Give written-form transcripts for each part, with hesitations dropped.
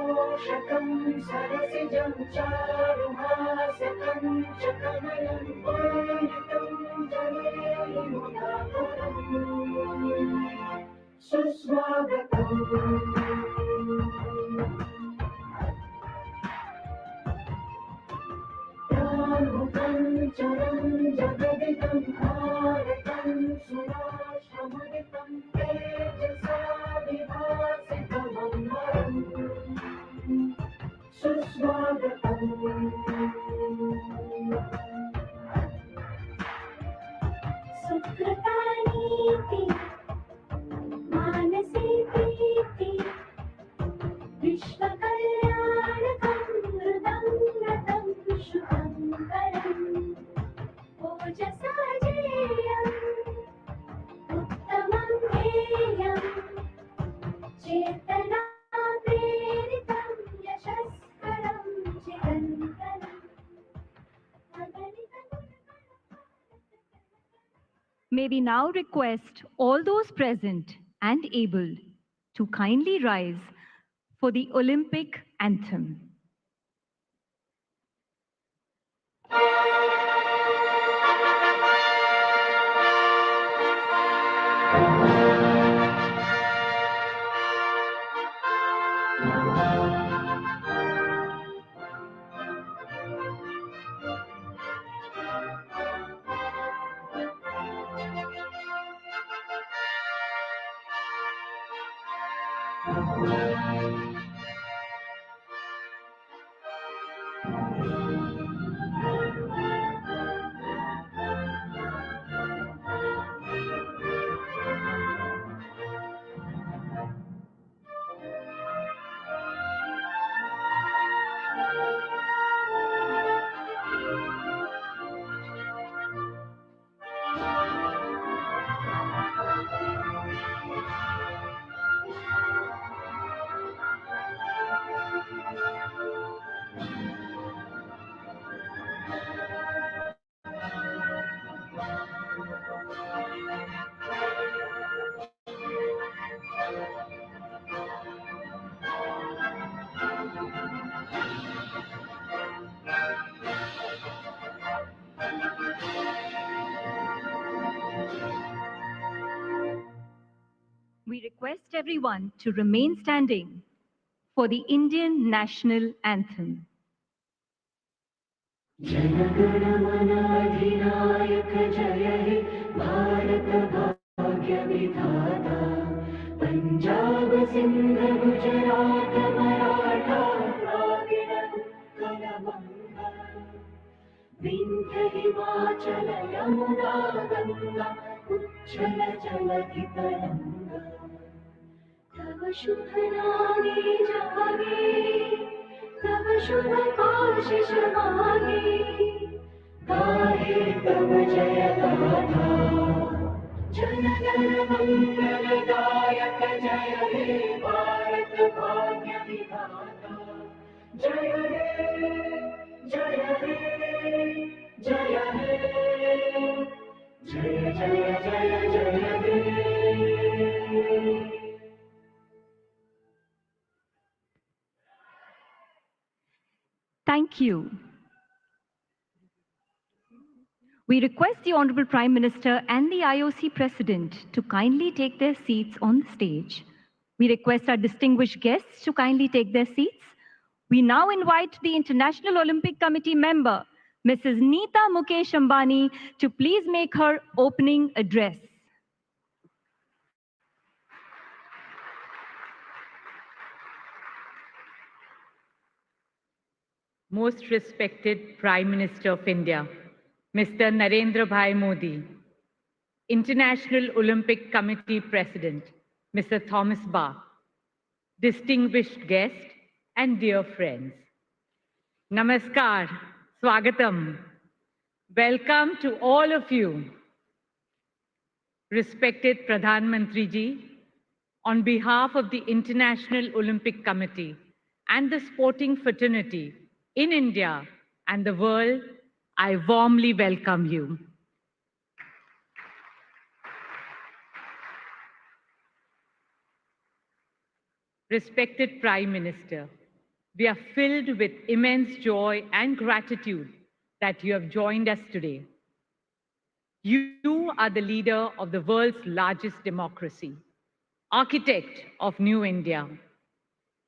पोषकं सरसिजं चारुहासकं शकमलं पूर्णितं जनेयुमुदापुरम् सुस्वागतम्। प्रामुखं चरं जगदिदं भारतं सुराश्रमदितं तेजसा विभासितमम्बरम् सुस्वागतम्। सुकृतानीति मानसे प्रीति विश्वकल्याणकं हृदं रतं शुभं करम् ओजसा जेयम् उत्तमं ध्येयम् चेतना प्रेरितं यशस्करं चिरन्तनम्। May we now request all those present and able to kindly rise for the Olympic anthem. We request everyone to remain standing for the Indian national anthem. Jana Gana Mana अधिनायक जय हे भारत भाग्य विधाता पंजाब सिंध गुजरात मराठा द्राविड उत्कल बंगा विंध्य हिमाचल यमुना गंगा उच्छल जलधि तरंगा तव शुभ नामे जागे तव शुभ आशीष मागे गाहे तव जय गाथा जन गण मंगलदायक जय हे भारत भाग्य विधाता जय हे जय हे जय हे जय जय जय जय हे। Thank you. We request the Honorable Prime Minister and the IOC President to kindly take their seats on the stage. We request our distinguished guests to kindly take their seats. We now invite the International Olympic Committee member, Mrs. Nita Ambani, to please make her opening address. Most respected Prime Minister of India, Mr. Narendra Bhai Modi, International Olympic Committee President, Mr. Thomas Bach, distinguished guests and dear friends. Namaskar, Swagatam. Welcome to all of you. Respected Pradhan Mantri Ji, on behalf of the International Olympic Committee and the sporting fraternity in India and the world, I warmly welcome you. Respected Prime Minister, We are filled with immense joy and gratitude that you have joined us today. You are the leader of the world's largest democracy, architect of New India.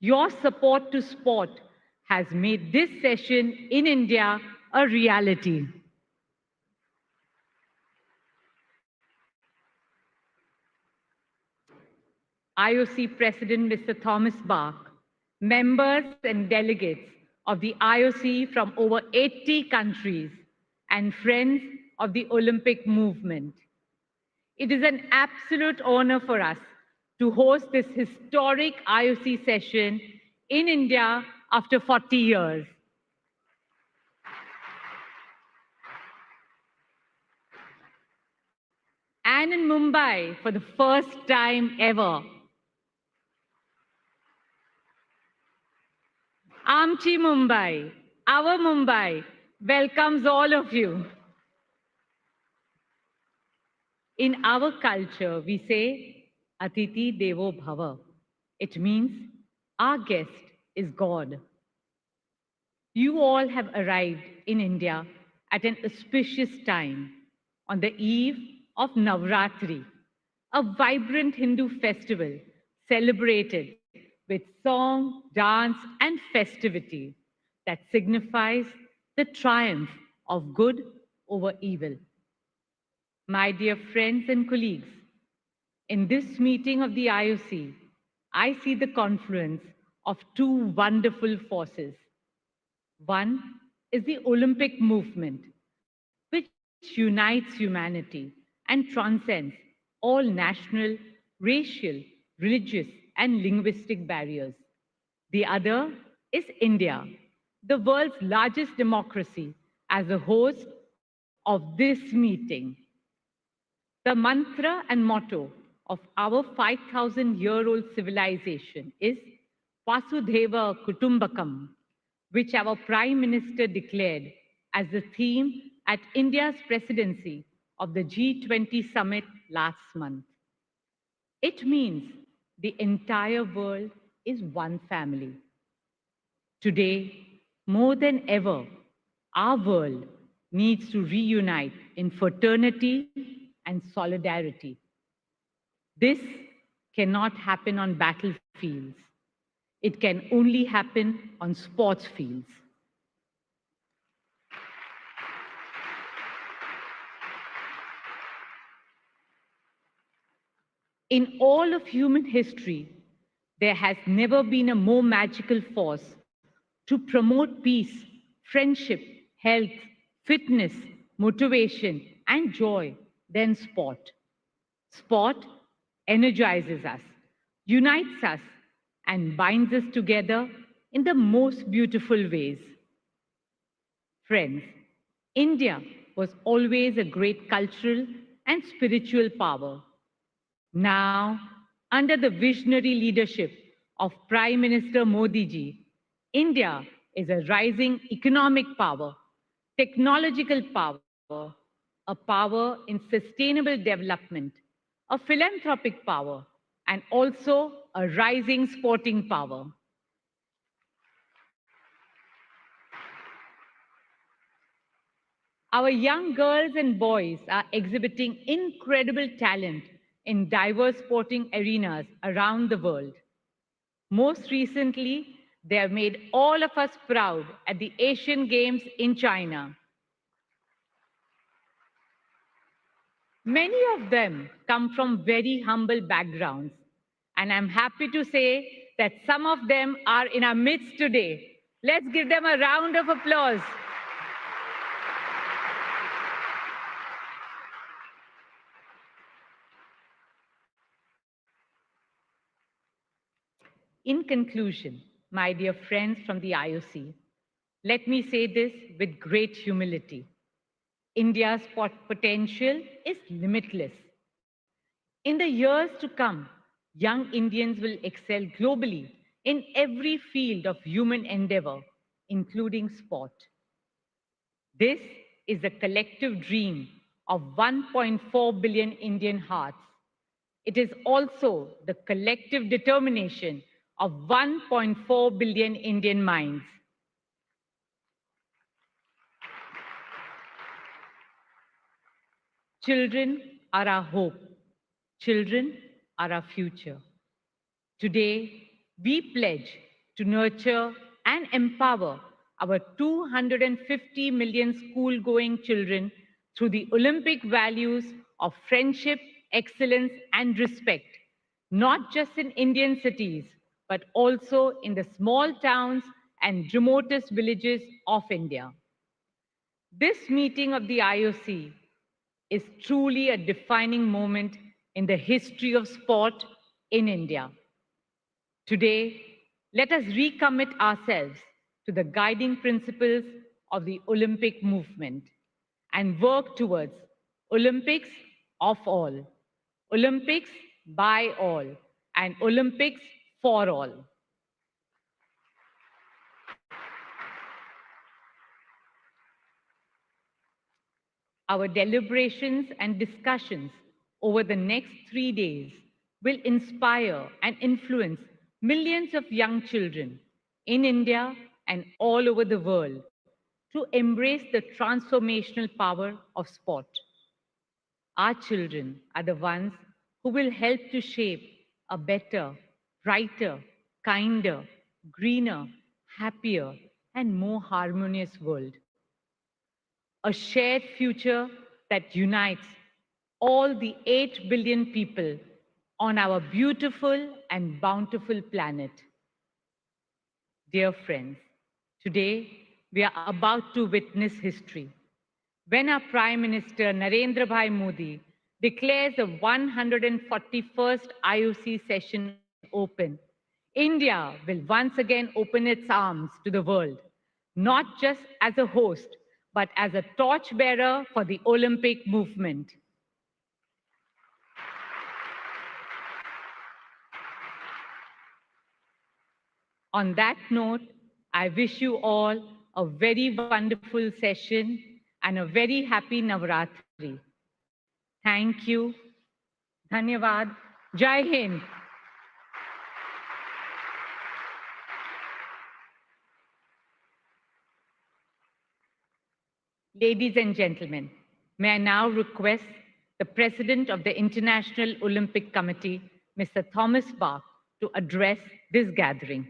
Your support to sport has made this session in India a reality. IOC President Mr. Thomas Bach, members and delegates of the IOC from over 80 countries, and friends of the Olympic movement. It is an absolute honor for us to host this historic IOC session in India after 40 years. And in Mumbai for the first time ever. Amchi Mumbai, our Mumbai, welcomes all of you. In our culture, we say, Atiti Devo Bhava. It means our guest is God. You all have arrived in India at an auspicious time on the eve of Navratri, a vibrant Hindu festival celebrated with song, dance, and festivity that signifies the triumph of good over evil. My dear friends and colleagues, in this meeting of the IOC, I see the confluence of two wonderful forces. One is the Olympic movement, which unites humanity and transcends all national, racial, religious, and linguistic barriers. The other is India, the world's largest democracy, as a host of this meeting. The mantra and motto of our 5,000-year-old civilization is Vasudhaiva Kutumbakam, which our Prime Minister declared as the theme at India's presidency of the G20 summit last month. It means the entire world is one family. Today, more than ever, our world needs to reunite in fraternity and solidarity. This cannot happen on battlefields. It can only happen on sports fields. In all of human history, there has never been a more magical force to promote peace, friendship, health, fitness, motivation, and joy than sport. Sport energizes us, unites us, and binds us together in the most beautiful ways. Friends, India was always a great cultural and spiritual power. Now, under the visionary leadership of Prime Minister Modi ji, India is a rising economic power, technological power, a power in sustainable development, a philanthropic power, and also a rising sporting power. Our young girls and boys are exhibiting incredible talent in diverse sporting arenas around the world. Most recently, they have made all of us proud at the Asian Games in China. Many of them come from very humble backgrounds, and I'm happy to say that some of them are in our midst today. Let's give them a round of applause. In conclusion, my dear friends from the IOC, let me say this with great humility. India's potential is limitless. In the years to come, young Indians will excel globally in every field of human endeavor, including sport. This is a collective dream of 1.4 billion Indian hearts. It is also the collective determination of 1.4 billion Indian minds. Children are our hope. Children are our future. Today, we pledge to nurture and empower our 250 million school-going children through the Olympic values of friendship, excellence, and respect, not just in Indian cities, but also in the small towns and remotest villages of India. This meeting of the IOC is truly a defining moment in the history of sport in India. Today, let us recommit ourselves to the guiding principles of the Olympic movement and work towards Olympics of all, Olympics by all, and Olympics for all. Our deliberations and discussions over the next 3 days will inspire and influence millions of young children in India and all over the world to embrace the transformational power of sport. Our children are the ones who will help to shape a better, brighter, kinder, greener, happier, and more harmonious world. A shared future that unites all the 8 billion people on our beautiful and bountiful planet. Dear friends, today we are about to witness history. When our Prime Minister Narendra Bhai Modi declares the 141st IOC session open, India will once again open its arms to the world, not just as a host, but as a torchbearer for the Olympic movement. On that note, I wish you all a very wonderful session and a very happy Navaratri. Thank you. Dhanyavad. Jai Hind. Ladies and gentlemen, may I now request the President of the International Olympic Committee, Mr. Thomas Bach, to address this gathering.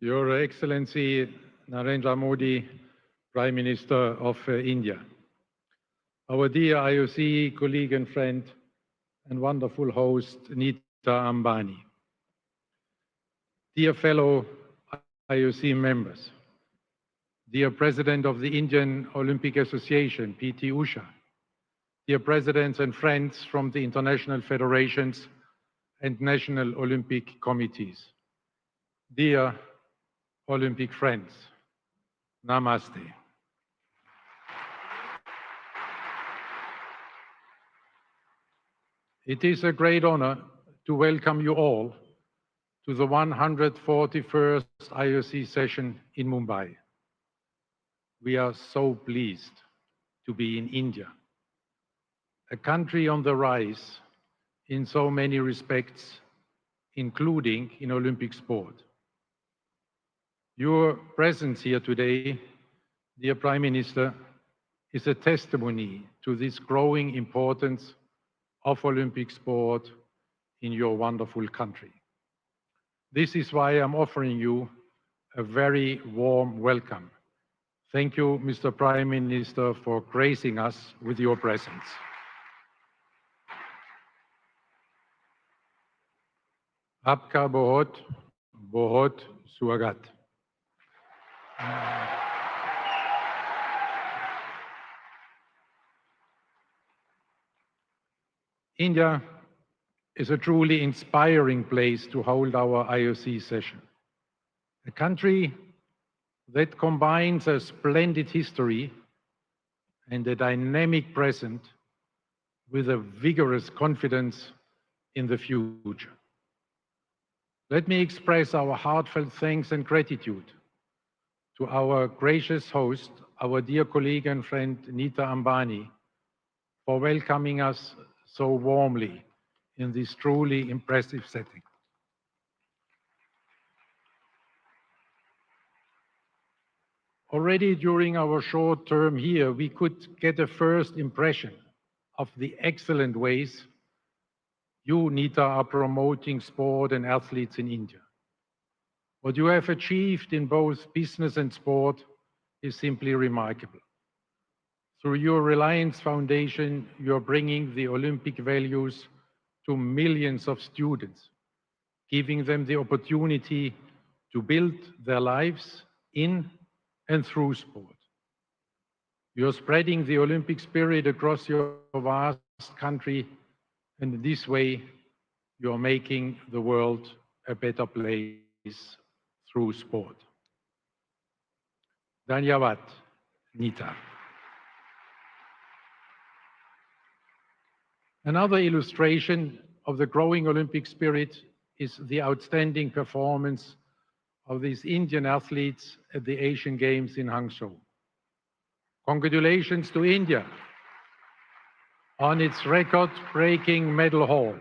Your Excellency Narendra Modi, Prime Minister of India, our dear IOC colleague and friend and wonderful host, Nita Ambani, dear fellow IOC members, dear President of the Indian Olympic Association, PT Usha, dear presidents and friends from the international federations and national Olympic committees, dear Olympic friends, Namaste. It is a great honor to welcome you all to the 141st IOC session in Mumbai. We are so pleased to be in India, a country on the rise in so many respects, including in Olympic sport. Your presence here today, dear Prime Minister, is a testimony to this growing importance of Olympic sport in your wonderful country. This is why I'm offering you a very warm welcome. Thank you, Mr. Prime Minister, for gracing us with your presence. Aapka bahut, bahut swagat. India is a truly inspiring place to hold our IOC session. A country that combines a splendid history and a dynamic present with a vigorous confidence in the future. Let me express our heartfelt thanks and gratitude to our gracious host, our dear colleague and friend Nita Ambani, for welcoming us so warmly in this truly impressive setting. Already during our short term here, we could get a first impression of the excellent ways you, Nita, are promoting sport and athletes in India. What you have achieved in both business and sport is simply remarkable. Through your Reliance Foundation, you are bringing the Olympic values to millions of students, giving them the opportunity to build their lives in and through sport. You are spreading the Olympic spirit across your vast country, and in this way, you are making the world a better place through sport. Dhanyavad, Nita. Another illustration of the growing Olympic spirit is the outstanding performance of these Indian athletes at the Asian Games in Hangzhou. Congratulations to India on its record-breaking medal haul.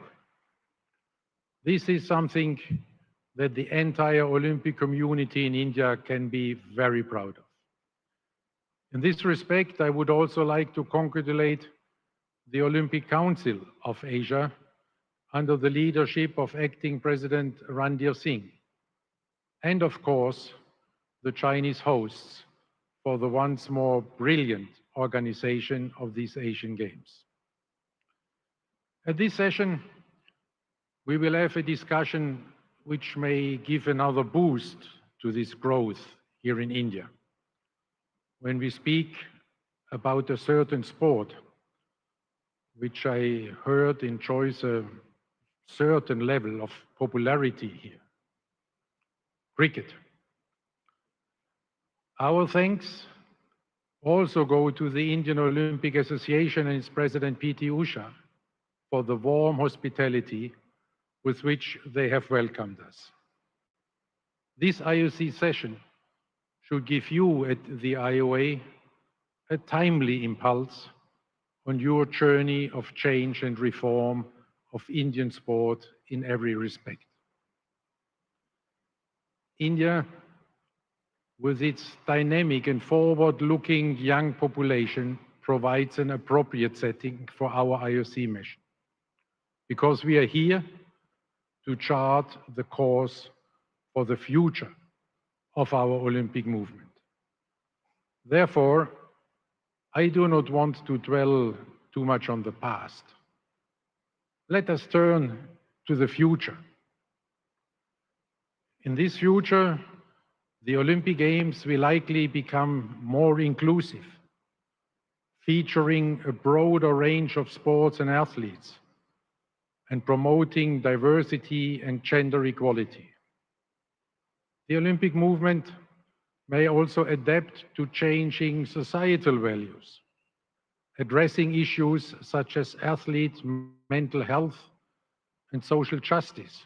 This is something that the entire Olympic community in India can be very proud of. In this respect, I would also like to congratulate the Olympic Council of Asia under the leadership of Acting President Randir Singh, and of course, the Chinese hosts for the once more brilliant organization of these Asian Games. At this session, we will have a discussion which may give another boost to this growth here in India. When we speak about a certain sport, which I heard enjoys a certain level of popularity here, cricket. Our thanks also go to the Indian Olympic Association and its president P.T. Usha for the warm hospitality with which they have welcomed us. This IOC session should give you at the IOA a timely impulse on your journey of change and reform of Indian sport in every respect. India, with its dynamic and forward-looking young population, provides an appropriate setting for our IOC mission, because we are here to chart the course for the future of our Olympic movement. Therefore, I do not want to dwell too much on the past. Let us turn to the future. In this future, the Olympic Games will likely become more inclusive, featuring a broader range of sports and athletes, and promoting diversity and gender equality. The Olympic movement may also adapt to changing societal values, addressing issues such as athletes' mental health and social justice,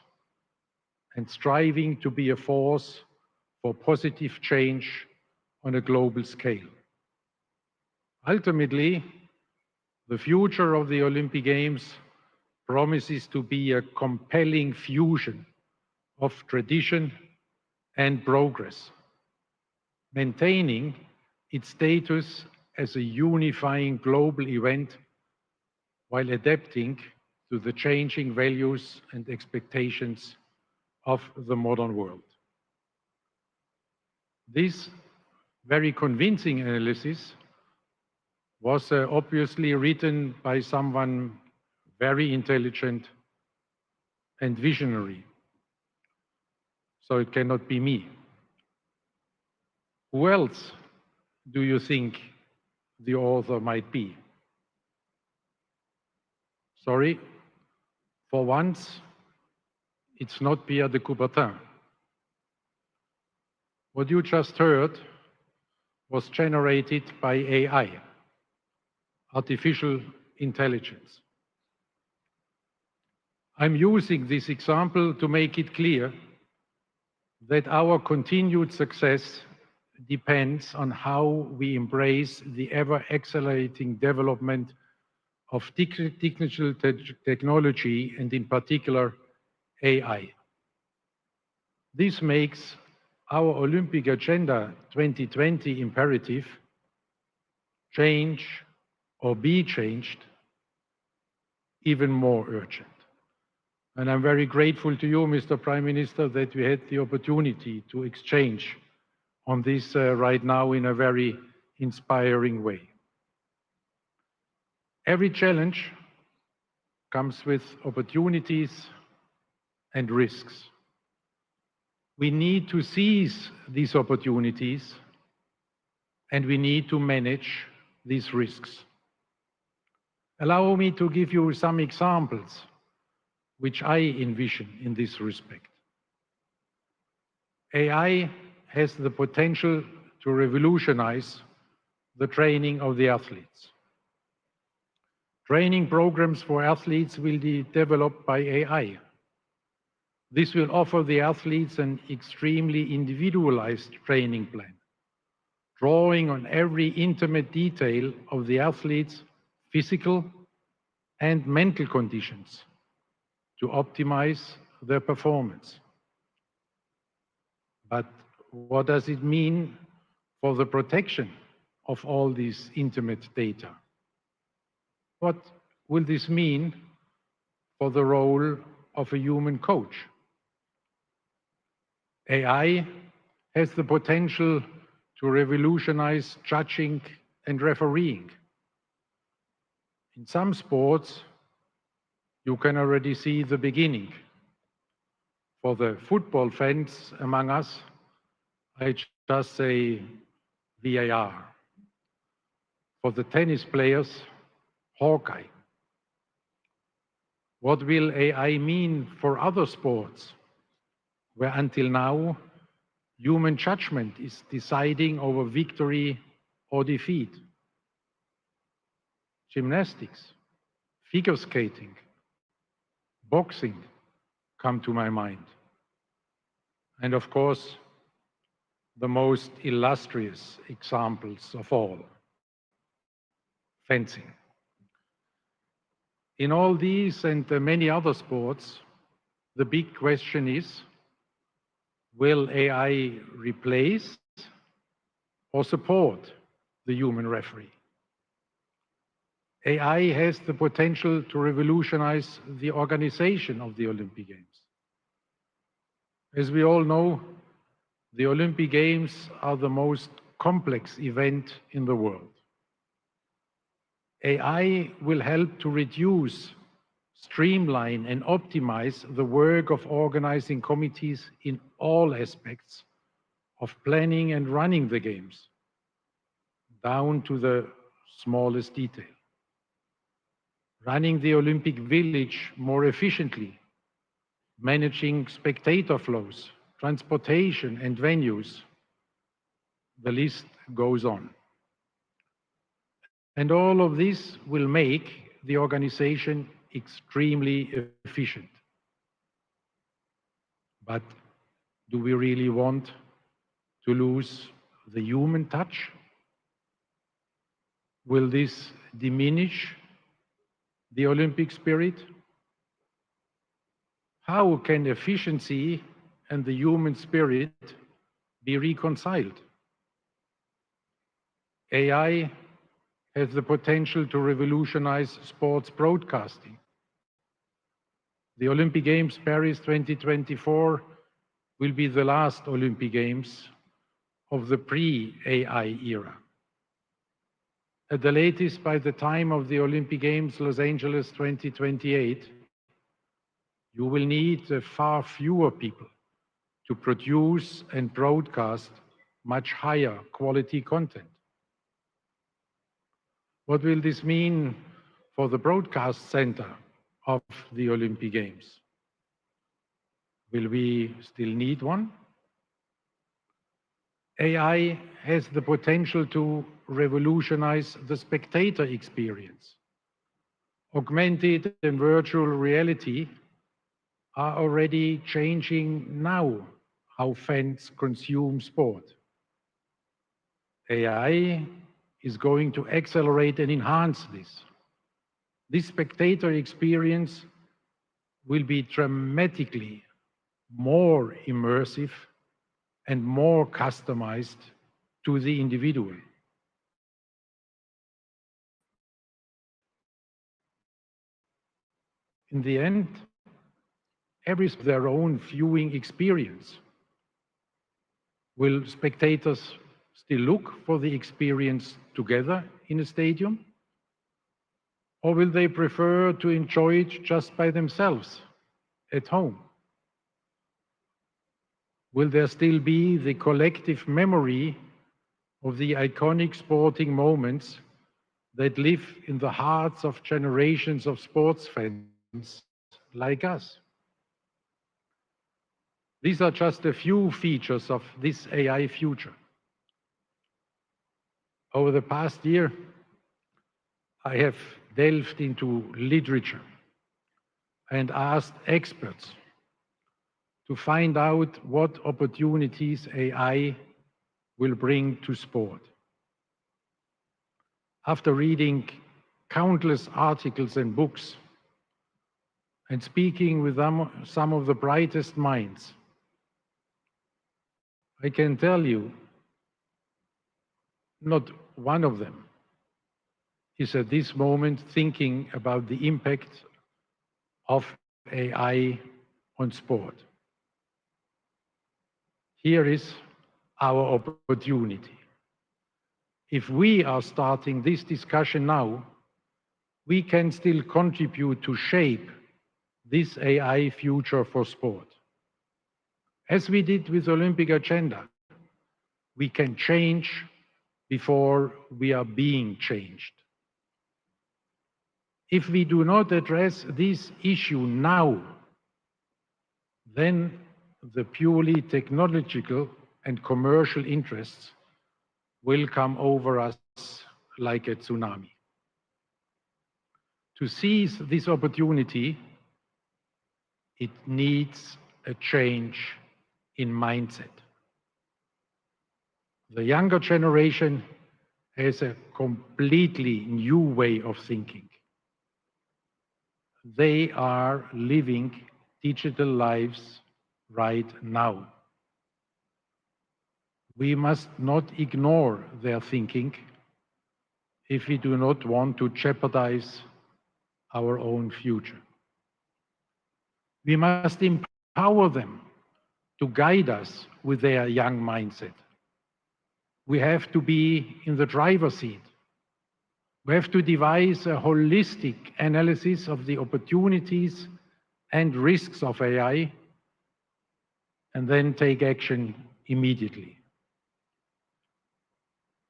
and striving to be a force for positive change on a global scale. Ultimately, the future of the Olympic Games promises to be a compelling fusion of tradition and progress, maintaining its status as a unifying global event while adapting to the changing values and expectations of the modern world. This very convincing analysis was obviously written by someone very intelligent and visionary, so it cannot be me. Who else do you think the author might be? Sorry, for once, it's not Pierre de Coubertin. What you just heard was generated by AI, artificial intelligence. I'm using this example to make it clear that our continued success depends on how we embrace the ever-accelerating development of digital technology and in particular AI. This makes our Olympic Agenda 2020 imperative, change or be changed, even more urgent. And I'm very grateful to you, Mr. Prime Minister, that we had the opportunity to exchange on this right now in a very inspiring way. Every challenge comes with opportunities and risks. We need to seize these opportunities and we need to manage these risks. Allow me to give you some examples which I envision in this respect. AI has the potential to revolutionize the training of the athletes. Training programs for athletes will be developed by AI. This will offer the athletes an extremely individualized training plan, drawing on every intimate detail of the athlete's physical and mental conditions to optimize their performance. But what does it mean for the protection of all these intimate data? What will this mean for the role of a human coach? AI has the potential to revolutionize judging and refereeing. In some sports, you can already see the beginning. For the football fans among us, I just say VAR. For the tennis players, Hawkeye. What will AI mean for other sports, where until now, human judgment is deciding over victory or defeat? Gymnastics, figure skating, boxing come to my mind. And of course, the most illustrious examples of all, fencing. In all these and many other sports, the big question is, will AI replace or support the human referee? AI has the potential to revolutionize the organization of the Olympic Games. As we all know, the Olympic Games are the most complex event in the world. AI will help to reduce, streamline, and optimize the work of organizing committees in all aspects of planning and running the Games, down to the smallest detail. Running the Olympic Village more efficiently, managing spectator flows, transportation and venues. The list goes on. And all of this will make the organization extremely efficient. But do we really want to lose the human touch? Will this diminish the Olympic spirit? How can efficiency and the human spirit be reconciled? AI has the potential to revolutionize sports broadcasting. The Olympic Games Paris 2024 will be the last Olympic Games of the pre-AI era. At the latest, by the time of the Olympic Games Los Angeles 2028, you will need far fewer people to produce and broadcast much higher quality content. What will this mean for the broadcast center of the Olympic Games? Will we still need one? AI has the potential to revolutionize the spectator experience. Augmented and virtual reality are already changing now how fans consume sport. AI is going to accelerate and enhance this. This spectator experience will be dramatically more immersive and more customized to the individual. In the end, every their own viewing experience. Will spectators still look for the experience together in a stadium? Or will they prefer to enjoy it just by themselves at home? Will there still be the collective memory of the iconic sporting moments that live in the hearts of generations of sports fans like us? These are just a few features of this AI future. Over the past year, I have delved into literature and asked experts to find out what opportunities AI will bring to sport. After reading countless articles and books and speaking with some of the brightest minds, I can tell you, not one of them is at this moment thinking about the impact of AI on sport. Here is our opportunity. If we are starting this discussion now, we can still contribute to shape this AI future for sport. As we did with the Olympic agenda, we can change before we are being changed. If we do not address this issue now, then the purely technological and commercial interests will come over us like a tsunami. To seize this opportunity, it needs a change in mindset. The younger generation has a completely new way of thinking. They are living digital lives right now. We must not ignore their thinking if we do not want to jeopardize our own future. We must empower them to guide us with their young mindset. We have to be in the driver's seat. We have to devise a holistic analysis of the opportunities and risks of AI and then take action immediately.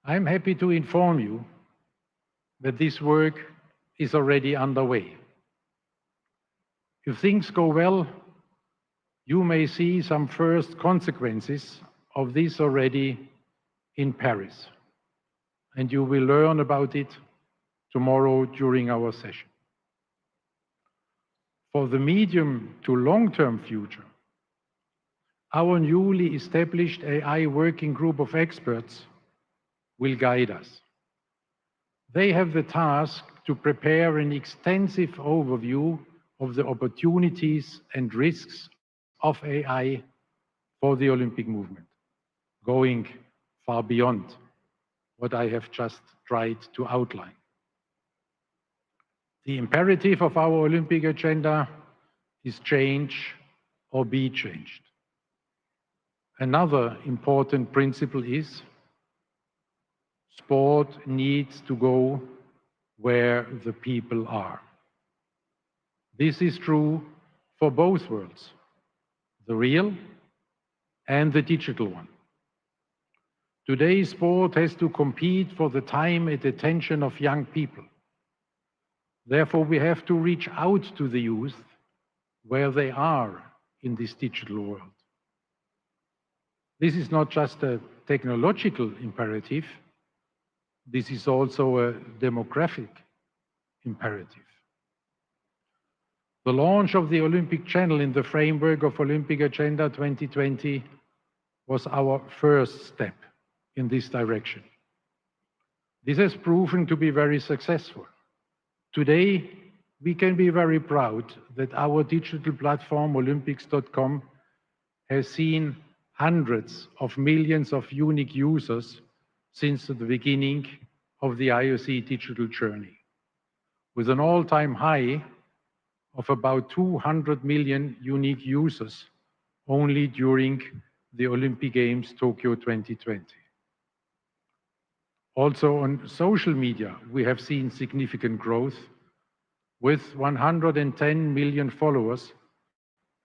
I'm happy to inform you that this work is already underway. If things go well, you may see some first consequences of this already in Paris, and you will learn about it tomorrow during our session. For the medium to long-term future, our newly established AI working group of experts will guide us. They have the task to prepare an extensive overview of the opportunities and risks of AI for the Olympic movement, going far beyond what I have just tried to outline. The imperative of our Olympic agenda is change or be changed. Another important principle is sport needs to go where the people are. This is true for both worlds, the real and the digital one. Today, sport has to compete for the time and attention of young people. Therefore, we have to reach out to the youth where they are in this digital world. This is not just a technological imperative, this is also a demographic imperative. The launch of the Olympic Channel in the framework of Olympic Agenda 2020 was our first step in this direction. This has proven to be very successful. Today, we can be very proud that our digital platform, Olympics.com, has seen hundreds of millions of unique users since the beginning of the IOC digital journey, with an all-time high of about 200 million unique users only during the Olympic Games Tokyo 2020. Also on social media, we have seen significant growth with 110 million followers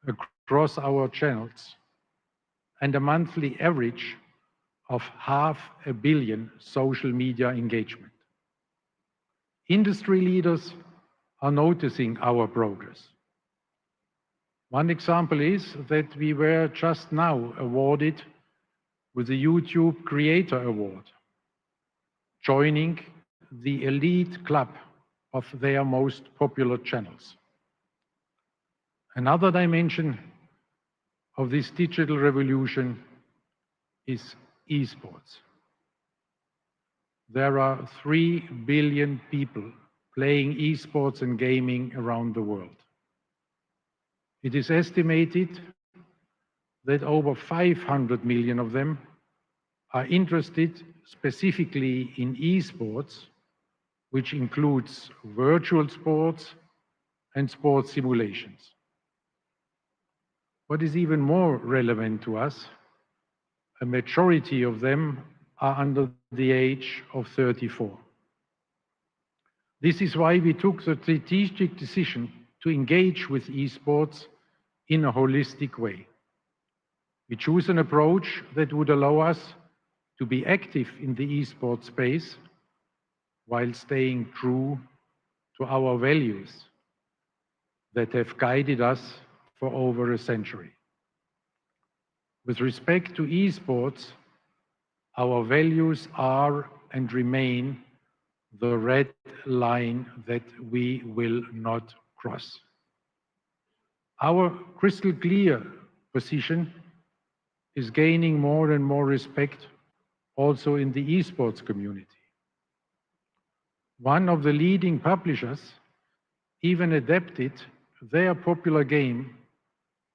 across our channels and a monthly average of 500 million social media engagement. Industry leaders are noticing our progress. One example is that we were just now awarded with the YouTube Creator Award, joining the elite club of their most popular channels. Another dimension of this digital revolution is esports. There are 3 billion people playing esports and gaming around the world. It is estimated that over 500 million of them are interested specifically in esports, which includes virtual sports and sports simulations. What is even more relevant to us, a majority of them are under the age of 34. This is why we took the strategic decision to engage with esports in a holistic way. We choose an approach that would allow us to be active in the esports space while staying true to our values that have guided us for over a century. With respect to esports, our values are and remain the red line that we will not cross. Our crystal clear position is gaining more and more respect also in the esports community. One of the leading publishers even adapted their popular game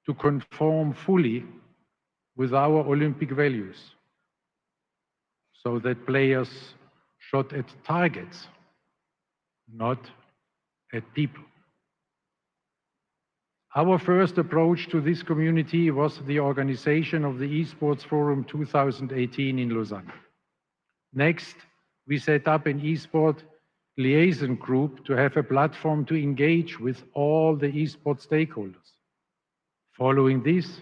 to conform fully with our Olympic values, so that players shot at targets, not at people. Our first approach to this community was the organization of the Esports Forum 2018 in Lausanne. Next, we set up an eSport liaison group to have a platform to engage with all the esports stakeholders. Following this,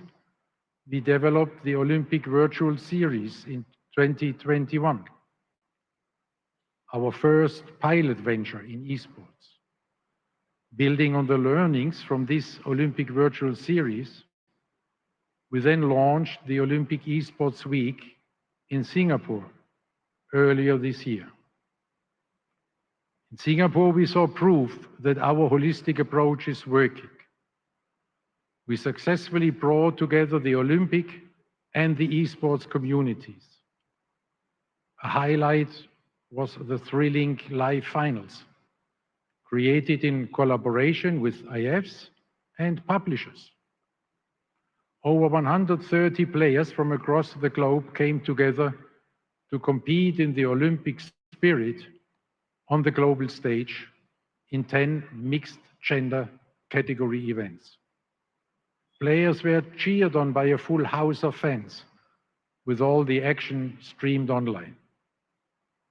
we developed the Olympic Virtual Series in 2021, our first pilot venture in esports. Building on the learnings from this Olympic Virtual Series, we then launched the Olympic Esports Week in Singapore earlier this year. In Singapore, we saw proof that our holistic approach is working. We successfully brought together the Olympic and the esports communities. A highlight was the thrilling live finals, created in collaboration with IFs and publishers. Over 130 players from across the globe came together to compete in the Olympic spirit on the global stage in 10 mixed gender category events. Players were cheered on by a full house of fans, with all the action streamed online.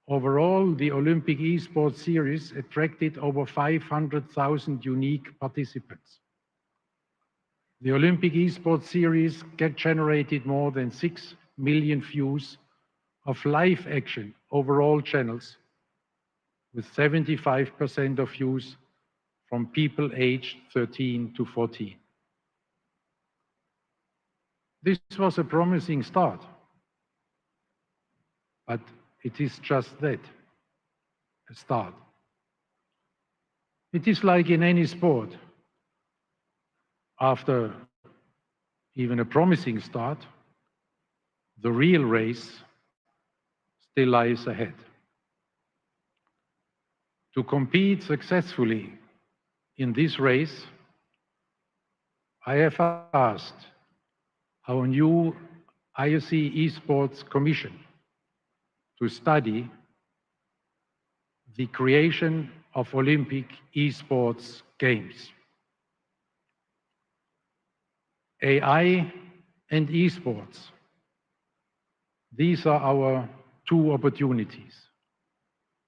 Overall, the Olympic Esports Series attracted over 500,000 unique participants. The Olympic Esports Series generated more than 6 million views of live action over all channels, with 75% of views from people aged 13 to 14. This was a promising start, but it is just that, a start. It is like in any sport. After even a promising start, the real race still lies ahead. To compete successfully in this race, I have asked our new IOC Esports Commission to study the creation of Olympic esports games. AI and esports. These are our two opportunities.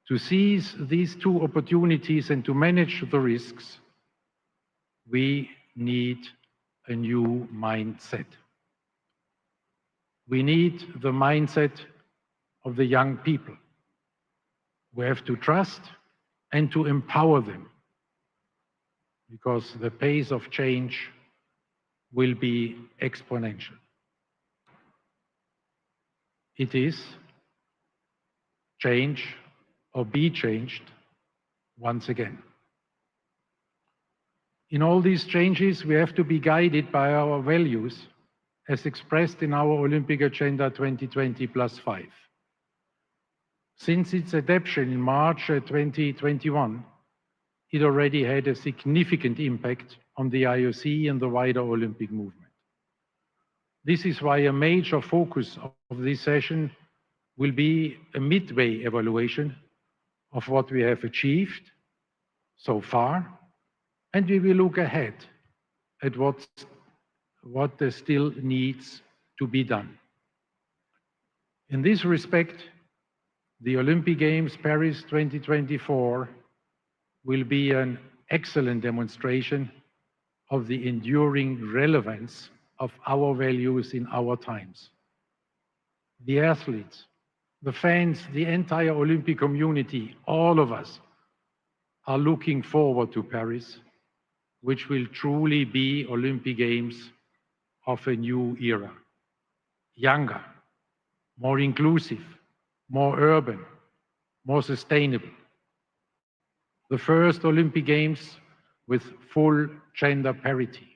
To seize these two opportunities and to manage the risks, we need a new mindset. We need the mindset of the young people. We have to trust and to empower them, because the pace of change will be exponential. It is change or be changed once again. In all these changes, we have to be guided by our values as expressed in our Olympic Agenda 2020+5. Since its adoption in March 2021, it already had a significant impact on the IOC and the wider Olympic movement. This is why a major focus of this session will be a midway evaluation of what we have achieved so far, and we will look ahead at what still needs to be done. In this respect, the Olympic Games Paris 2024 will be an excellent demonstration of the enduring relevance of our values in our times. The athletes, the fans, the entire Olympic community, all of us are looking forward to Paris, which will truly be Olympic Games of a new era. Younger, more inclusive, more urban, more sustainable. The first Olympic Games with full gender parity.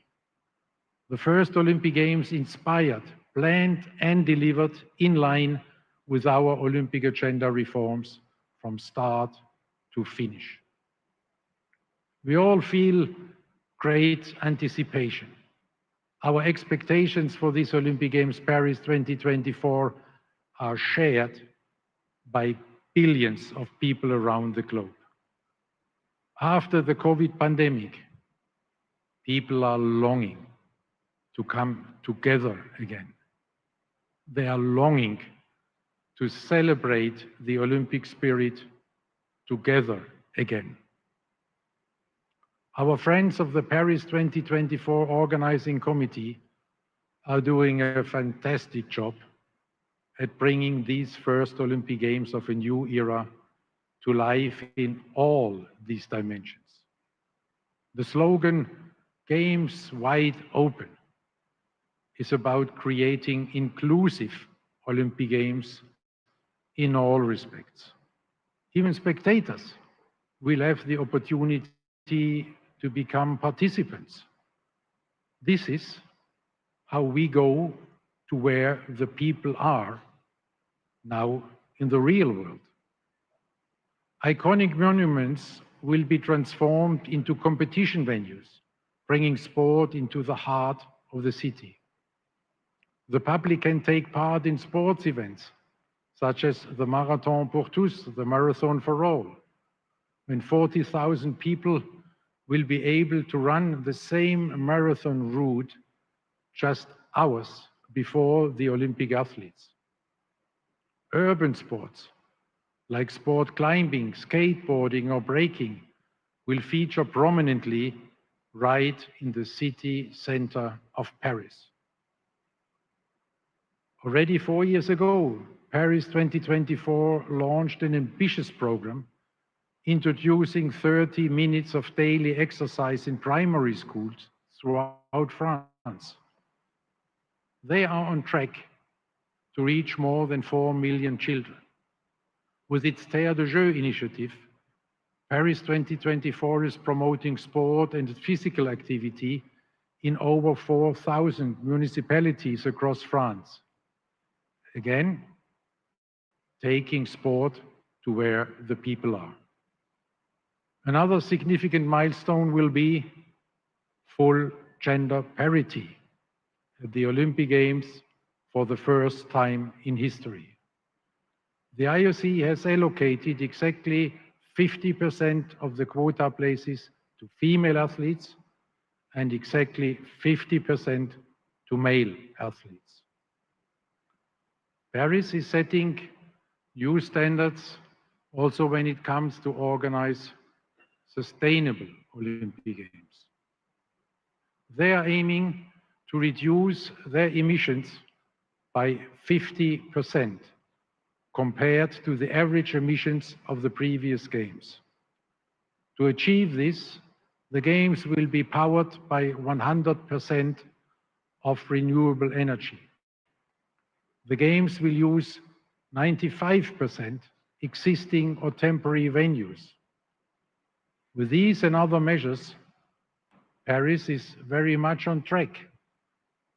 The first Olympic Games inspired, planned and delivered in line with our Olympic agenda reforms from start to finish. We all feel great anticipation. Our expectations for this Olympic Games Paris 2024 are shared by billions of people around the globe. After the COVID pandemic, people are longing to come together again. They are longing to celebrate the Olympic spirit together again. Our friends of the Paris 2024 Organizing Committee are doing a fantastic job at bringing these first Olympic Games of a new era to life in all these dimensions. The slogan, Games Wide Open, is about creating inclusive Olympic Games in all respects. Even spectators will have the opportunity to become participants. This is how we go to where the people are now in the real world. Iconic monuments will be transformed into competition venues, bringing sport into the heart of the city. The public can take part in sports events, such as the Marathon pour tous, the Marathon for all, when 40,000 people will be able to run the same marathon route just hours before the Olympic athletes. Urban sports, like sport climbing, skateboarding, or breaking, will feature prominently right in the city center of Paris. Already 4 years ago, Paris 2024 launched an ambitious program introducing 30 minutes of daily exercise in primary schools throughout France. They are on track to reach more than 4 million children. With its Terre de Jeux initiative, Paris 2024 is promoting sport and physical activity in over 4,000 municipalities across France. Again, taking sport to where the people are. Another significant milestone will be full gender parity at the Olympic Games for the first time in history. The IOC has allocated exactly 50% of the quota places to female athletes and exactly 50% to male athletes. Paris is setting new standards also when it comes to organize sustainable Olympic Games. They are aiming to reduce their emissions by 50% compared to the average emissions of the previous Games. To achieve this, the Games will be powered by 100% of renewable energy. The Games will use 95% existing or temporary venues. With these and other measures, Paris is very much on track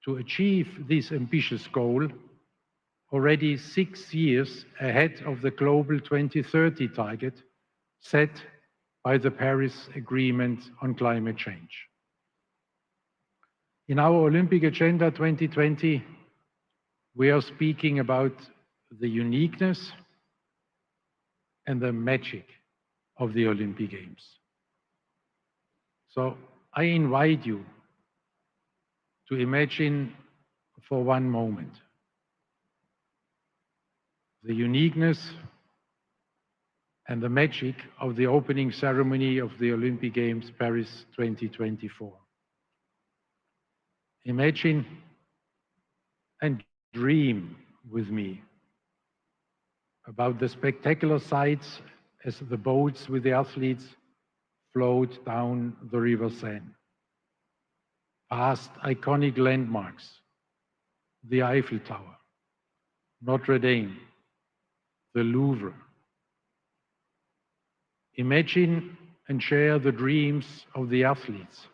to achieve this ambitious goal already 6 years ahead of the global 2030 target set by the Paris Agreement on Climate Change. In our Olympic Agenda 2020, we are speaking about the uniqueness and the magic of the Olympic Games. So I invite you to imagine for one moment the uniqueness and the magic of the opening ceremony of the Olympic Games Paris 2024. Imagine and dream with me about the spectacular sights as the boats with the athletes float down the River Seine, past iconic landmarks, the Eiffel Tower, Notre Dame, the Louvre. Imagine and share the dreams of the athletes.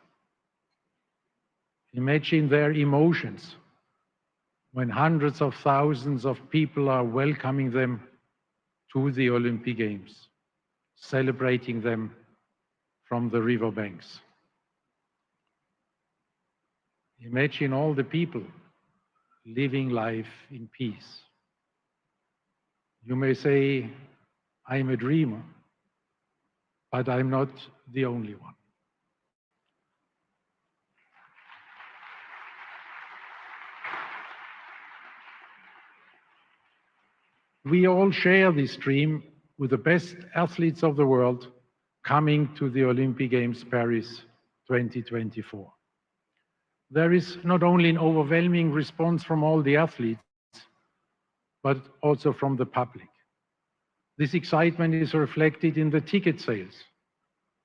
Imagine their emotions when hundreds of thousands of people are welcoming them to the Olympic Games, celebrating them from the riverbanks. Imagine all the people living life in peace. You may say, I'm a dreamer, but I'm not the only one. We all share this dream with the best athletes of the world coming to the Olympic Games Paris 2024. There is not only an overwhelming response from all the athletes, but also from the public. This excitement is reflected in the ticket sales.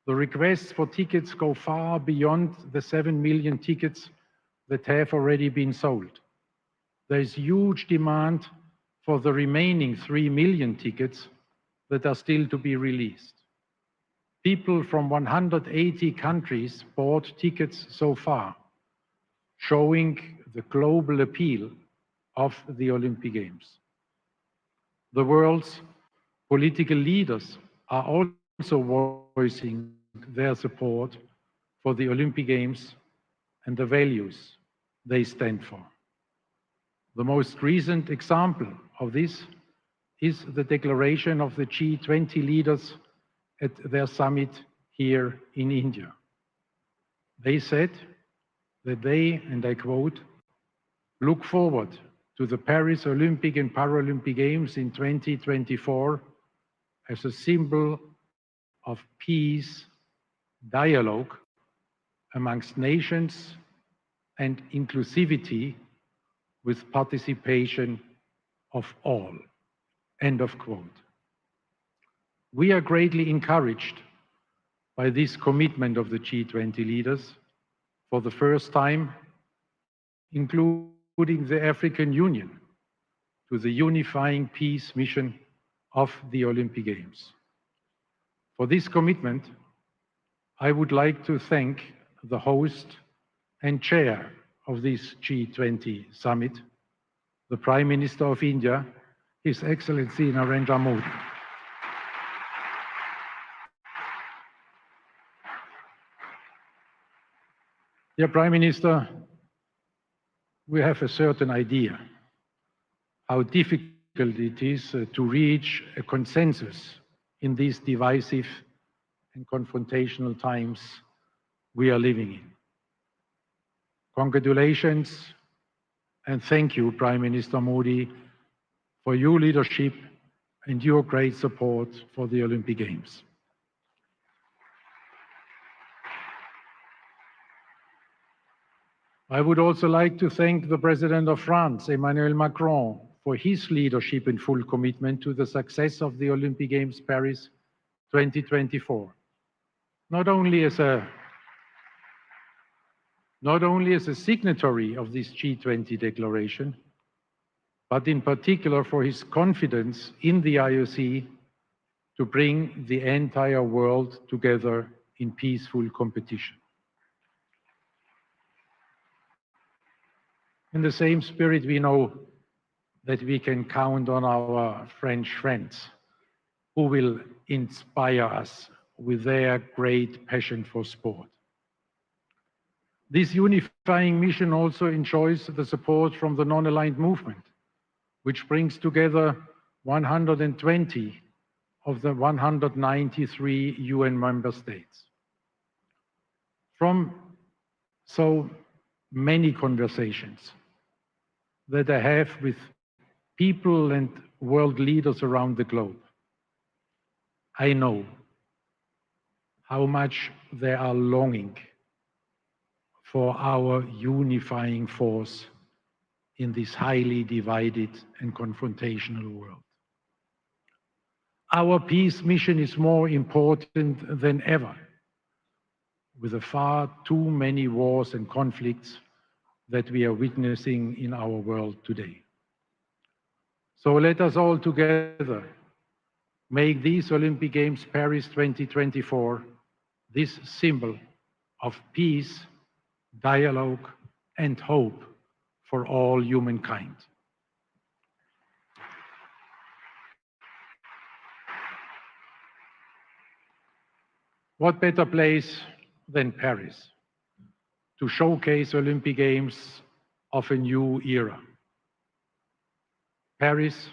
The requests for tickets go far beyond the 7 million tickets that have already been sold. There is huge demand for the remaining 3 million tickets that are still to be released. People from 180 countries bought tickets so far, showing the global appeal of the Olympic Games. The world's political leaders are also voicing their support for the Olympic Games and the values they stand for. The most recent example of this is the declaration of the G20 leaders at their summit here in India. They said that they, and I quote, look forward to the Paris Olympic and Paralympic Games in 2024 as a symbol of peace, dialogue amongst nations, and inclusivity with participation of all. End of quote. We are greatly encouraged by this commitment of the G20 leaders, for the first time, including the African Union, to the unifying peace mission of the Olympic Games. For this commitment, I would like to thank the host and chair of this G20 summit, the Prime Minister of India, His Excellency Narendra Modi. Dear Prime Minister, we have a certain idea how difficult it is to reach a consensus in these divisive and confrontational times we are living in. Congratulations and thank you, Prime Minister Modi, for your leadership and your great support for the Olympic Games. I would also like to thank the President of France, Emmanuel Macron, for his leadership and full commitment to the success of the Olympic Games Paris 2024. Not only as a signatory of this G20 declaration, but in particular for his confidence in the IOC to bring the entire world together in peaceful competition. In the same spirit, we know that we can count on our French friends who will inspire us with their great passion for sport. This unifying mission also enjoys the support from the non-aligned movement, which brings together 120 of the 193 UN member states. From so many conversations that I have with people and world leaders around the globe, I know how much they are longing for our unifying force in this highly divided and confrontational world. Our peace mission is more important than ever, with the far too many wars and conflicts that we are witnessing in our world today. So let us all together make these Olympic Games Paris 2024 this symbol of peace, dialogue, and hope for all humankind. What better place than Paris to showcase Olympic Games of a new era? Paris,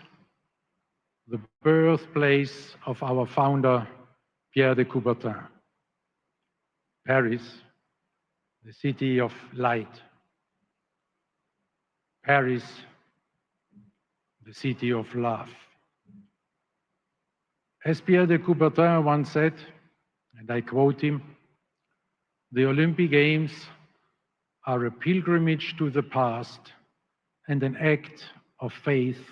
the birthplace of our founder, Pierre de Coubertin. Paris, the city of light. Paris, the city of love. As Pierre de Coubertin once said, and I quote him, "The Olympic Games are a pilgrimage to the past and an act of faith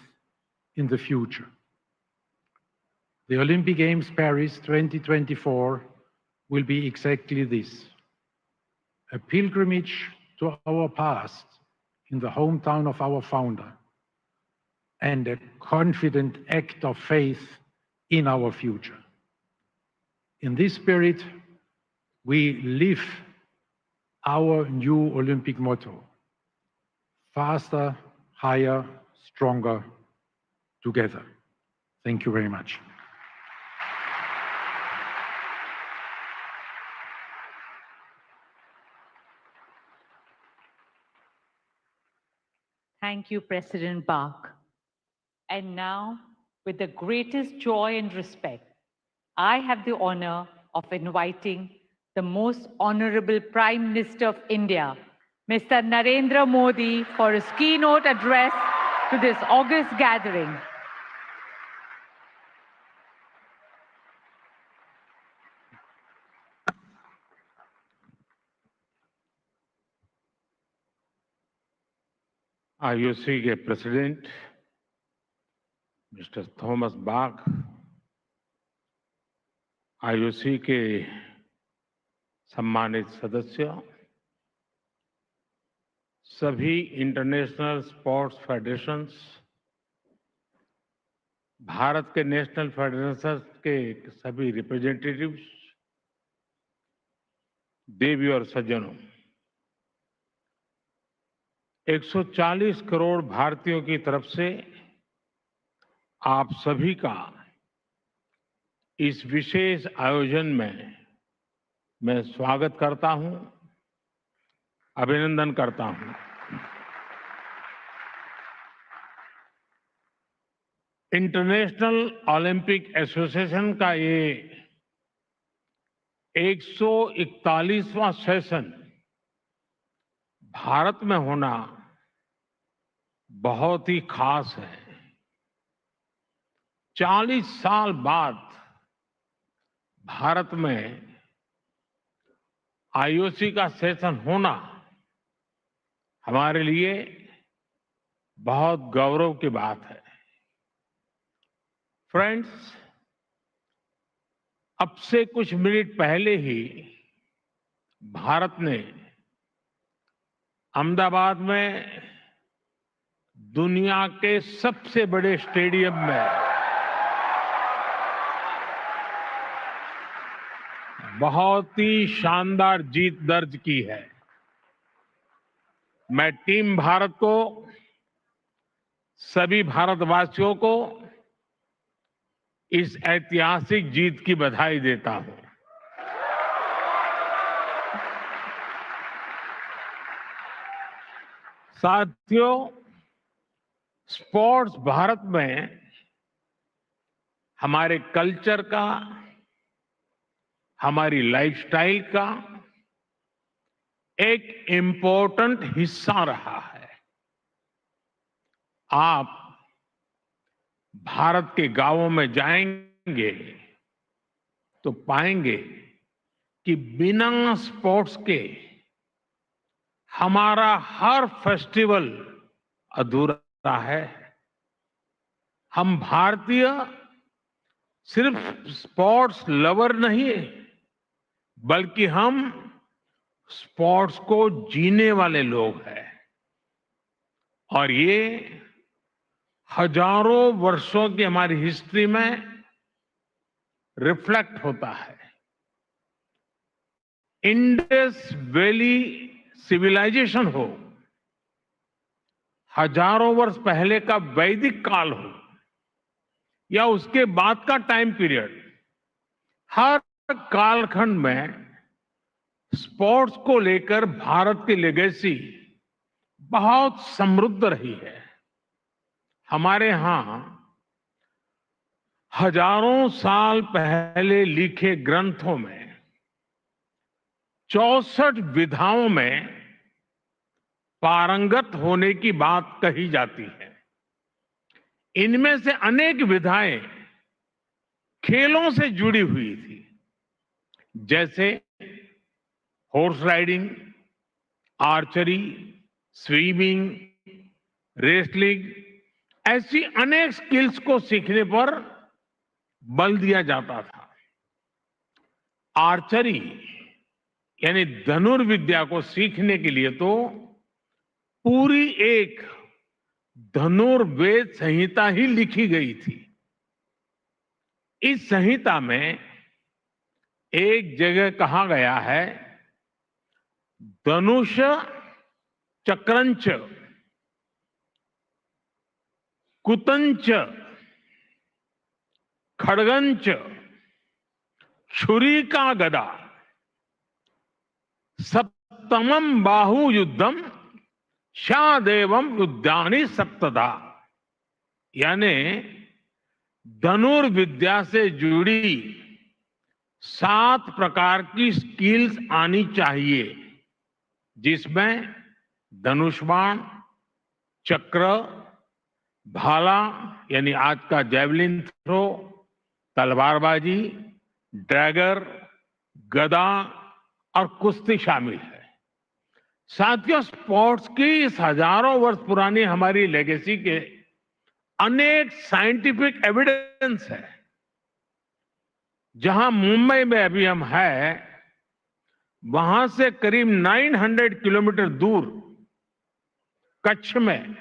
in the future." The Olympic Games Paris 2024 will be exactly this, a pilgrimage to our past in the hometown of our founder, and a confident act of faith in our future. In this spirit, we live our new Olympic motto, faster, higher, stronger, together. Thank you very much. Thank you, President Bach. And now, with the greatest joy and respect, I have the honor of inviting the most honorable Prime Minister of India, Mr. Narendra Modi, for his keynote address to this august gathering. IOC के president mister Thomas Bach, IOC के सम्मानित सदस्य, सभी international sports federations, Bharat के national federations के सभी representatives, देवी और सज्जनों, 140 करोड़ भारतीयों की तरफ से आप सभी का इस विशेष आयोजन में मैं स्वागत करता हूं। अभिनंदन करता हूं। इंटरनेशनल ओलंपिक एसोसिएशन का ये 141वां सेशन भारत में होना बहुत ही खास है। 40 साल बाद भारत में आईओसी का सेशन होना हमारे लिए बहुत गौरव की बात है। फ्रेंड्स, अब से कुछ मिनट पहले ही भारत ने अहमदाबाद में दुनिया के सबसे बड़े स्टेडियम में बहुत ही शानदार जीत दर्ज की है। मैं टीम भारत को, सभी भारतवासियों को इस ऐतिहासिक जीत की बधाई देता हूं। साथियों, स्पोर्ट्स भारत में हमारे कल्चर का, हमारी लाइफस्टाइल का एक इम्पोर्टेंट हिस्सा रहा है। आप भारत के गांवों में जाएंगे तो पाएंगे कि बिना स्पोर्ट्स के हमारा हर फेस्टिवल अधूरा है। हम भारतीय सिर्फ स्पोर्ट्स लवर नहीं, बल्कि हम स्पोर्ट्स को जीने वाले लोग हैं। और ये हजारों वर्षों की हमारी हिस्ट्री में रिफ्लेक्ट होता है। इंडस वैली सिविलाइजेशन हो, हजारों वर्ष पहले का वैदिक काल हो, या उसके बाद का टाइम पीरियड, हर कालखंड में स्पोर्ट्स को लेकर भारत की लेगेसी बहुत समृद्ध रही है। हमारे यहां हजारों साल पहले लिखे ग्रंथों में 64 विधाओं में पारंगत होने की बात कही जाती है। इनमें से अनेक विधाएं खेलों से जुड़ी हुई थी, जैसे horse riding, archery, swimming, wrestling. ऐसी अनेक स्किल्स को सीखने पर बल दिया जाता था। आर्चरी यानी धनुर्विद्या को सीखने के लिए तो पूरी एक धनुर्वेद संहिता ही लिखी गई थी। इस संहिता में एक जगह कहा गया है, धनुष चक्रंच कुतंच खड़गंच छुरी का गदा सप्तमम बाहु युद्धम शादेवम युद्धानि सप्तदा। यानी धनुर्विद्या से जुड़ी 7 प्रकार की स्किल्स आनी चाहिए, जिसमें धनुष बाण, चक्र, भाला यानी आज का जैवलिन थ्रो, तलवारबाजी, ड्रैगर, गदा और कुश्ती शामिल है। साथियों, स्पोर्ट्स की इस हजारों वर्ष पुरानी हमारी लेगेसी के अनेक साइंटिफिक एविडेंस है। जहां मुंबई में अभी हम हैं, वहां से करीब 900 किलोमीटर दूर कच्छ में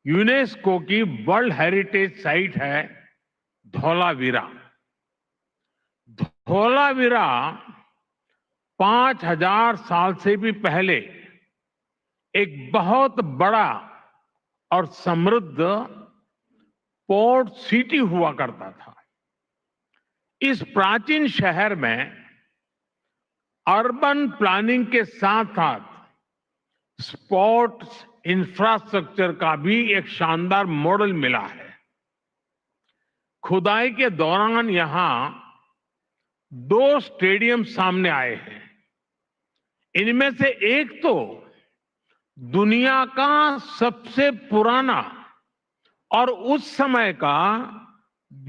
यूनेस्को की वर्ल्ड हेरिटेज साइट है धौलावीरा। धौलावीरा 5000 साल से भी पहले एक बहुत बड़ा और समृद्ध पोर्ट सिटी हुआ करता था। इस प्राचीन शहर में अर्बन प्लानिंग के साथ साथ स्पोर्ट्स इंफ्रास्ट्रक्चर का भी एक शानदार मॉडल मिला है। खुदाई के दौरान यहां 2 स्टेडियम सामने आए हैं। इनमें से एक तो दुनिया का सबसे पुराना और उस समय का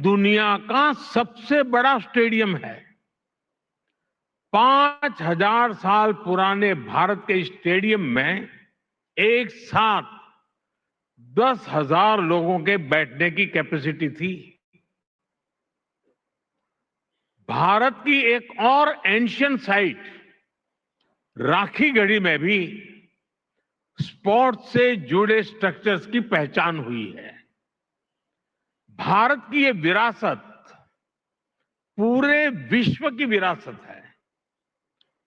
दुनिया का सबसे बड़ा स्टेडियम है। 5000 साल पुराने भारत के स्टेडियम में एक साथ 10,000 लोगों के बैठने की कैपेसिटी थी। भारत की एक और एंशियंट साइट राखीगढ़ी में भी स्पोर्ट्स से जुड़े स्ट्रक्चर्स की पहचान हुई है। भारत की ये विरासत पूरे विश्व की विरासत है।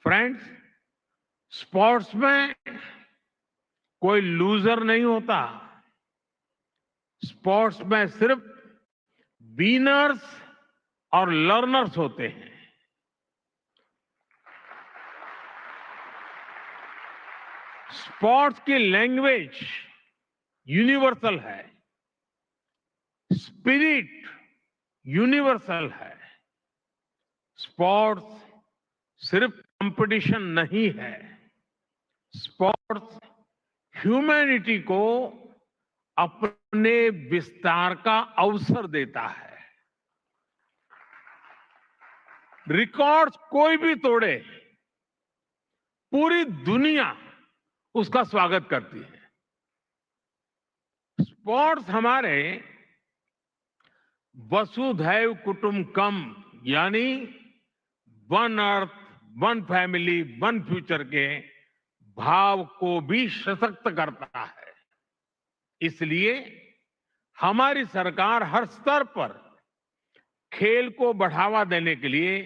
फ्रेंड्स, स्पोर्ट्स में कोई लूजर नहीं होता। स्पोर्ट्स में सिर्फ विनर्स और लर्नर्स होते हैं। स्पोर्ट्स की लैंग्वेज यूनिवर्सल है, स्पिरिट यूनिवर्सल है। स्पोर्ट्स सिर्फ कंपटीशन नहीं है, स्पोर्ट्स ह्यूमैनिटी को अपने विस्तार का अवसर देता है। रिकॉर्ड्स कोई भी तोड़े, पूरी दुनिया उसका स्वागत करती है। स्पोर्ट्स हमारे वसुधैव कुटुंबकम यानी one earth, one family, one future के भाव को भी सशक्त करता है। इसलिए हमारी सरकार हर स्तर पर खेल को बढ़ावा देने के लिए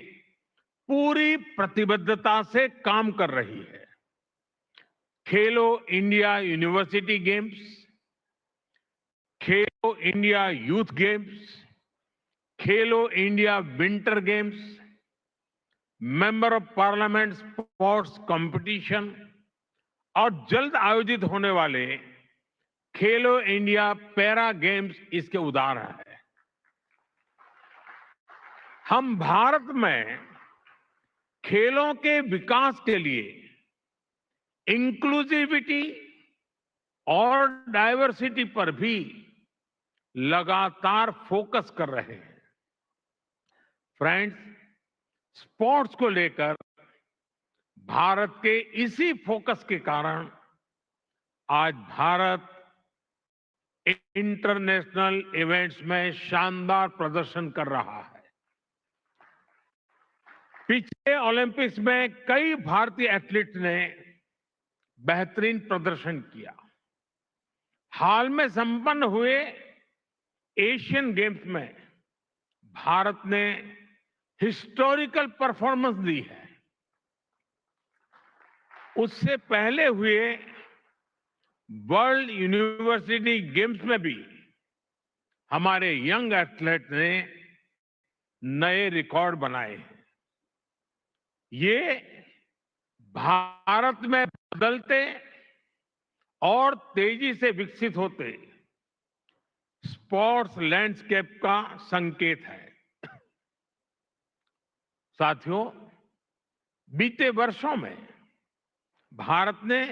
पूरी प्रतिबद्धता से काम कर रही है। खेलो India university games, Khelo India youth games, Khelo India winter games, member of parliament sports competition और जल्द आयोजित होने वाले खेलो इंडिया पैरा गेम्स इसके उदाहरण हैं। हम भारत में खेलों के विकास के लिए इंक्लूसिविटी और डाइवर्सिटी पर भी लगातार फोकस कर रहे हैं। फ्रेंड्स, स्पोर्ट्स को लेकर भारत के इसी फोकस के कारण आज भारत इंटरनेशनल इवेंट्स में शानदार प्रदर्शन कर रहा है। पिछले ओलंपिक्स में कई भारतीय एथलीट्स ने बेहतरीन प्रदर्शन किया। हाल में संपन्न हुए एशियन गेम्स में भारत ने हिस्टोरिकल परफॉर्मेंस दी है। उससे पहले हुए वर्ल्ड यूनिवर्सिटी गेम्स में भी हमारे यंग एथलीट ने नए रिकॉर्ड बनाए हैं। ये भारत में बदलते और तेजी से विकसित होते स्पोर्ट्स लैंडस्केप का संकेत है। साथियों, बीते वर्षों में भारत ने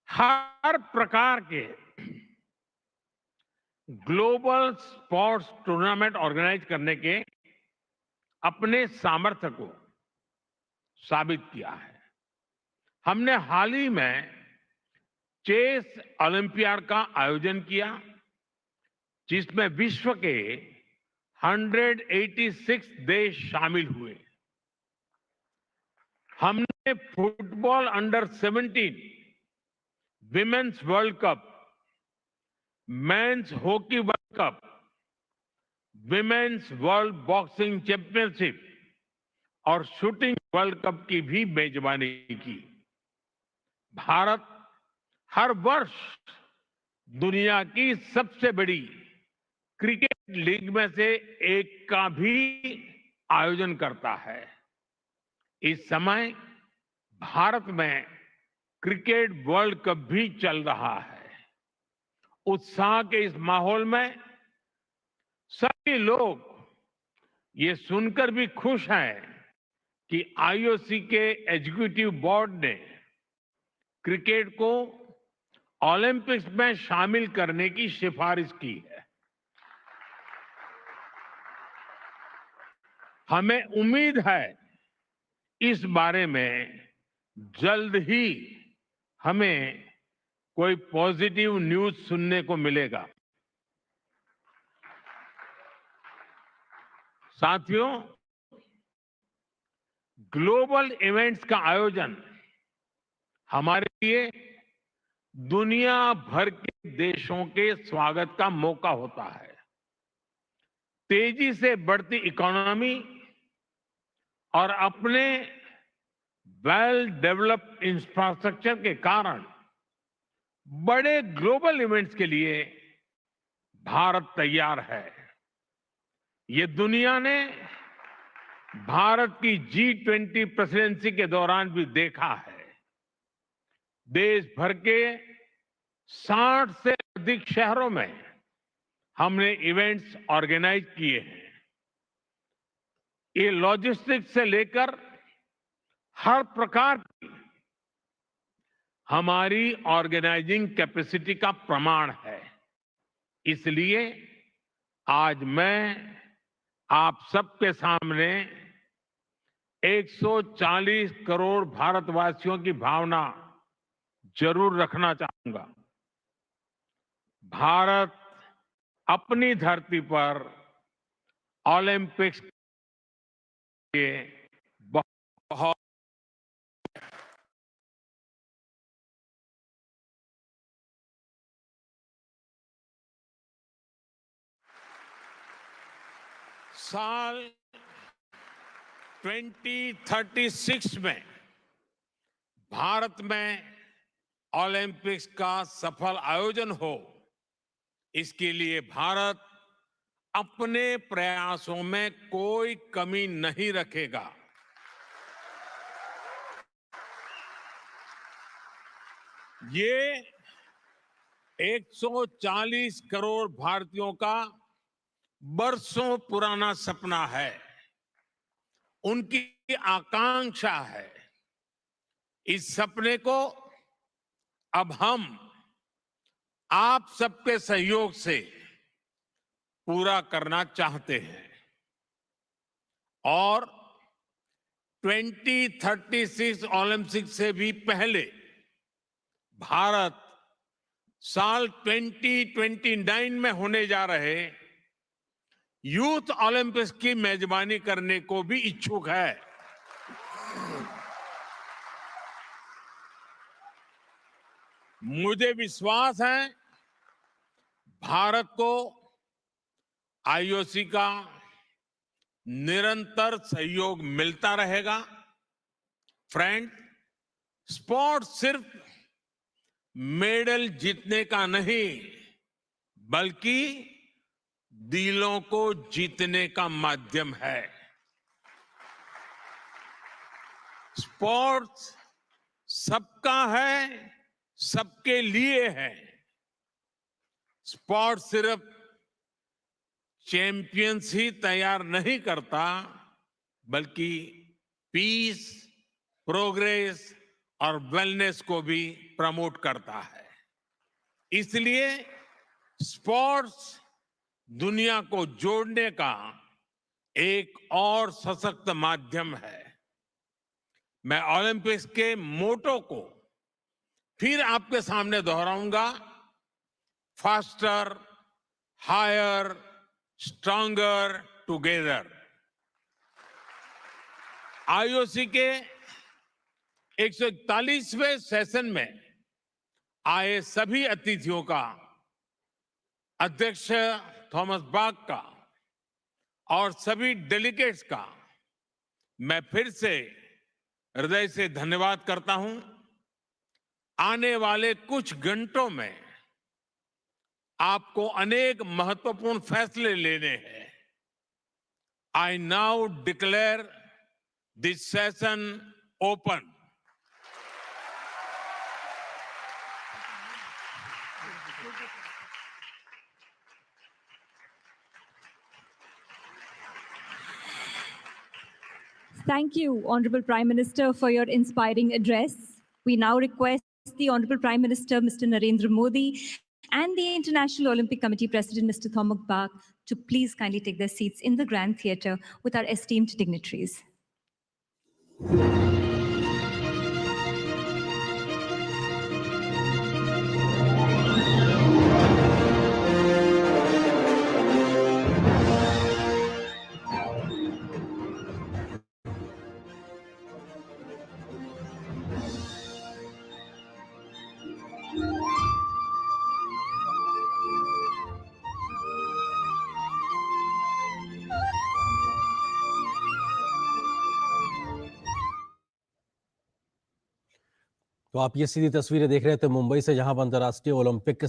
हर प्रकार के ग्लोबल स्पोर्ट्स टूर्नामेंट ऑर्गेनाइज करने के अपने सामर्थ्य को साबित किया है। हमने हाल ही में चेस ओलंपियाड का आयोजन किया, जिसमें विश्व के 186 देश शामिल हुए। हमने football under 17 women's world cup, men's hockey world cup, women's world boxing championship और शूटिंग वर्ल्ड कप की भी मेजबानी की। भारत हर वर्ष दुनिया की सबसे बड़ी क्रिकेट लीग में से एक का भी आयोजन करता है। इस समय भारत में क्रिकेट वर्ल्ड कप भी चल रहा है। उत्साह के इस माहौल में सभी लोग ये सुनकर भी खुश हैं कि आईओसी के एग्जीक्यूटिव बोर्ड ने क्रिकेट को ओलंपिक्स में शामिल करने की सिफारिश की है। हमें उम्मीद है इस बारे में जल्द ही हमें कोई पॉजिटिव न्यूज सुनने को मिलेगा। साथियों, ग्लोबल इवेंट्स का आयोजन हमारे लिए दुनिया भर के देशों के स्वागत का मौका होता है। तेजी से बढ़ती इकोनॉमी और अपने वेल डेवलप्ड इंफ्रास्ट्रक्चर के कारण बड़े ग्लोबल इवेंट्स के लिए भारत तैयार है। ये दुनिया ने भारत की G20 प्रेसिडेंसी के दौरान भी देखा है। देश भर के 60 से अधिक शहरों में हमने इवेंट्स ऑर्गेनाइज किए हैं। ये लॉजिस्टिक्स से लेकर हर प्रकार की हमारी ऑर्गेनाइजिंग कैपेसिटी का प्रमाण है। इसलिए आज मैं आप सबके सामने 140 करोड़ भारतवासियों की भावना जरूर रखना चाहूंगा। भारत अपनी धरती पर ओलंपिक्स के बहुत साल 2036 में भारत में ओलंपिक्स का सफल आयोजन हो, इसके लिए भारत अपने प्रयासों में कोई कमी नहीं रखेगा। ये 140 करोड़ भारतीयों का बरसों पुराना सपना है, उनकी आकांक्षा है। इस सपने को अब हम आप सबके सहयोग से पूरा करना चाहते हैं और 2036 ओलंपिक्स से भी पहले भारत साल 2029 में होने जा रहे यूथ ओलंपिक्स की मेजबानी करने को भी इच्छुक है। मुझे विश्वास है भारत को आईओसी का निरंतर सहयोग मिलता रहेगा। फ्रेंड, स्पोर्ट्स सिर्फ मेडल जीतने का नहीं, बल्कि दिलों को जीतने का माध्यम है। स्पोर्ट्स सबका है, सबके लिए है। स्पोर्ट्स सिर्फ चैंपियंस ही तैयार नहीं करता, बल्कि पीस, प्रोग्रेस और वेलनेस को भी प्रमोट करता है। इसलिए स्पोर्ट्स दुनिया को जोड़ने का एक और सशक्त माध्यम है। मैं ओलंपिक्स के मोटो को फिर आपके सामने दोहराऊंगा। Faster, higher, stronger together. IOC के 141वें सेशन में आए सभी अतिथियों का, अध्यक्ष थॉमस बाक का और सभी डेलीगेट्स का मैं फिर से हृदय से धन्यवाद करता हूं। आने वाले कुछ घंटों में आपको अनेक महत्वपूर्ण फैसले लेने हैं। I now declare this session open. Thank you, Honorable Prime Minister, for your inspiring address. We now request the Honorable Prime Minister, Mr. Narendra Modi, and the International Olympic Committee President, Mr. Thomok Bak, to please kindly take their seats in the Grand Theatre with our esteemed dignitaries. तो आप ये सीधी तस्वीरें देख रहे थे मुंबई से, जहां अंतर्राष्ट्रीय ओलंपिक